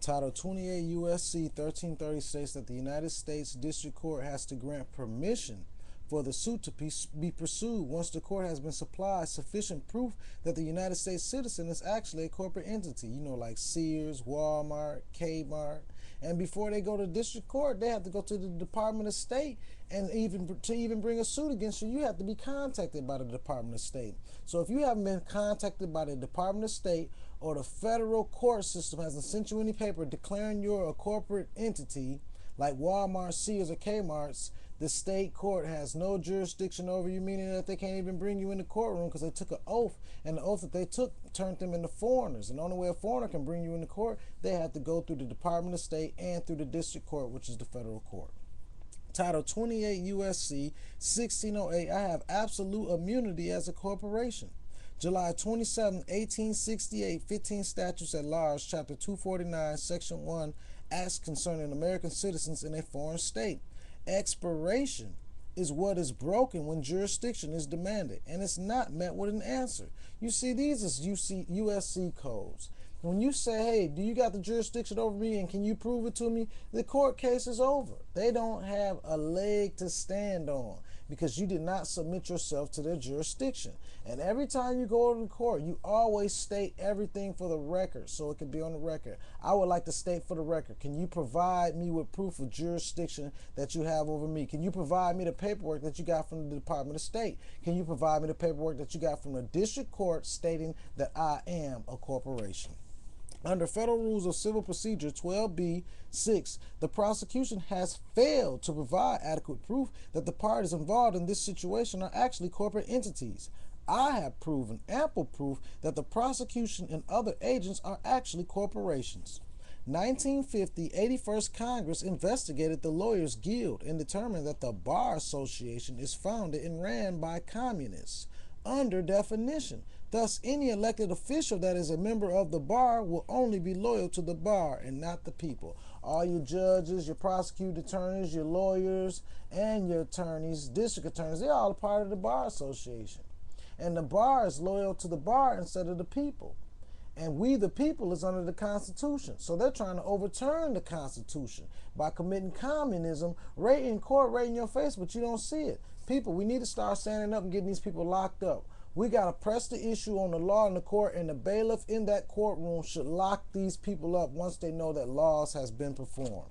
Title 28 U.S.C. 1330 states that the United States District Court has to grant permission for the suit to be pursued once the court has been supplied sufficient proof that the United States citizen is actually a corporate entity, like Sears, Walmart, Kmart. And before they go to district court, they have to go to the Department of State, and to even bring a suit against you, you have to be contacted by the Department of State. So if you haven't been contacted by the Department of State, or the federal court system hasn't sent you any paper declaring you're a corporate entity, like Walmart, Sears, or Kmart's, the state court has no jurisdiction over you, meaning that they can't even bring you in the courtroom because they took an oath, and the oath that they took turned them into foreigners. And the only way a foreigner can bring you in the court, they have to go through the Department of State and through the district court, which is the federal court. Title 28 U.S.C. 1608, I have absolute immunity as a corporation. July 27, 1868, 15 Statutes at Large, Chapter 249, Section 1, Acts concerning American citizens in a foreign state. Expiration is what is broken when jurisdiction is demanded, and it's not met with an answer. You see, these is USC codes. When you say, hey, do you got the jurisdiction over me and can you prove it to me? The court case is over. They don't have a leg to stand on because you did not submit yourself to their jurisdiction. And every time you go to the court, you always state everything for the record so it can be on the record. I would like to state for the record, can you provide me with proof of jurisdiction that you have over me? Can you provide me the paperwork that you got from the Department of State? Can you provide me the paperwork that you got from the district court stating that I am a corporation? Under Federal Rules of Civil Procedure 12b-6, the prosecution has failed to provide adequate proof that the parties involved in this situation are actually corporate entities. I have proven ample proof that the prosecution and other agents are actually corporations. 1950 81st Congress investigated the Lawyers Guild and determined that the Bar Association is founded and ran by communists. Under definition, thus any elected official that is a member of the bar will only be loyal to the bar and not the people. All your judges, your prosecuting attorneys, your lawyers, and your attorneys, district attorneys, they're all a part of the Bar Association. And the bar is loyal to the bar instead of the people. And we, the people, is under the Constitution. So they're trying to overturn the Constitution by committing communism right in court, right in your face, but you don't see it. People, we need to start standing up and getting these people locked up. We got to press the issue on the law in the court, and the bailiff in that courtroom should lock these people up once they know that laws has been performed.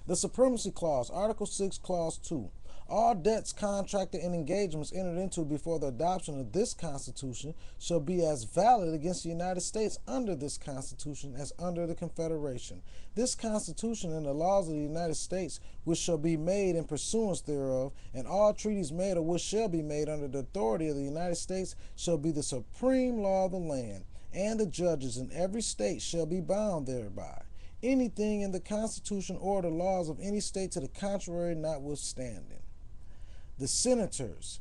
The Supremacy Clause, Article 6, Clause 2. All debts, contracted, and engagements entered into before the adoption of this Constitution shall be as valid against the United States under this Constitution as under the Confederation. This Constitution and the laws of the United States, which shall be made in pursuance thereof, and all treaties made or which shall be made under the authority of the United States, shall be the supreme law of the land, and the judges in every state shall be bound thereby. Anything in the Constitution or the laws of any state to the contrary notwithstanding. The senators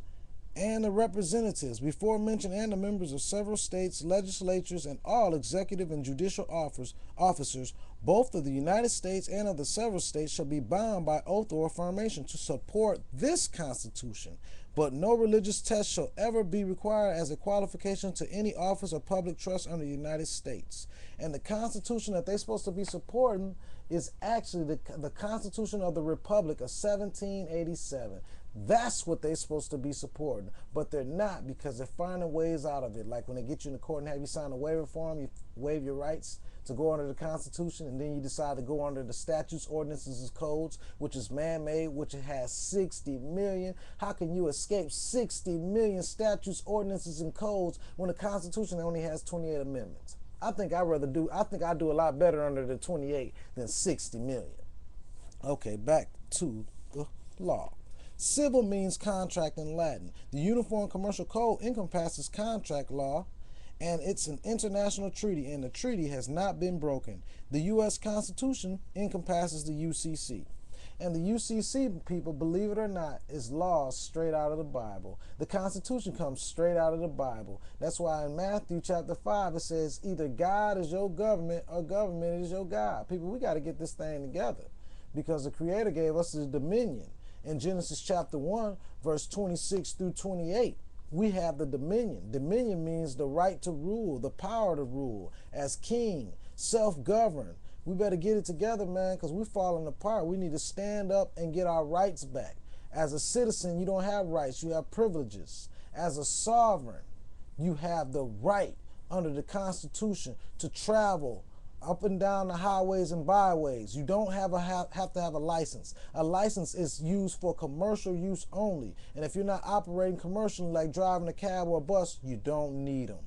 and the representatives before mentioned and the members of several states, legislatures, and all executive and judicial officers, both of the United States and of the several states, shall be bound by oath or affirmation to support this Constitution, but no religious test shall ever be required as a qualification to any office or public trust under the United States. And the Constitution that they're supposed to be supporting is actually the Constitution of the Republic of 1787. That's what they're supposed to be supporting, but they're not, because they're finding ways out of it. Like when they get you in the court and have you sign a waiver form, you waive your rights to go under the Constitution, and then you decide to go under the statutes, ordinances, and codes, which is man-made, which it has 60 million. How can you escape 60 million statutes, ordinances, and codes when the Constitution only has 28 amendments? I think I do a lot better under the 28 than 60 million. Okay, back to the law. Civil means contract in Latin. The Uniform Commercial Code encompasses contract law, and it's an international treaty, and the treaty has not been broken. The U.S. Constitution encompasses the UCC. And the UCC, people, believe it or not, is laws straight out of the Bible. The Constitution comes straight out of the Bible. That's why in Matthew chapter 5, it says either God is your government or government is your God. People, we got to get this thing together, because the Creator gave us the dominion. In Genesis chapter 1, verse 26 through 28, we have the dominion. Dominion means the right to rule, the power to rule, as king, self-governed, We better get it together, man, because we're falling apart. We need to stand up and get our rights back. As a citizen, you don't have rights, you have privileges. As a sovereign, you have the right under the Constitution to travel up and down the highways and byways. You don't have to have a license. A license is used for commercial use only. And if you're not operating commercially, like driving a cab or a bus, you don't need them.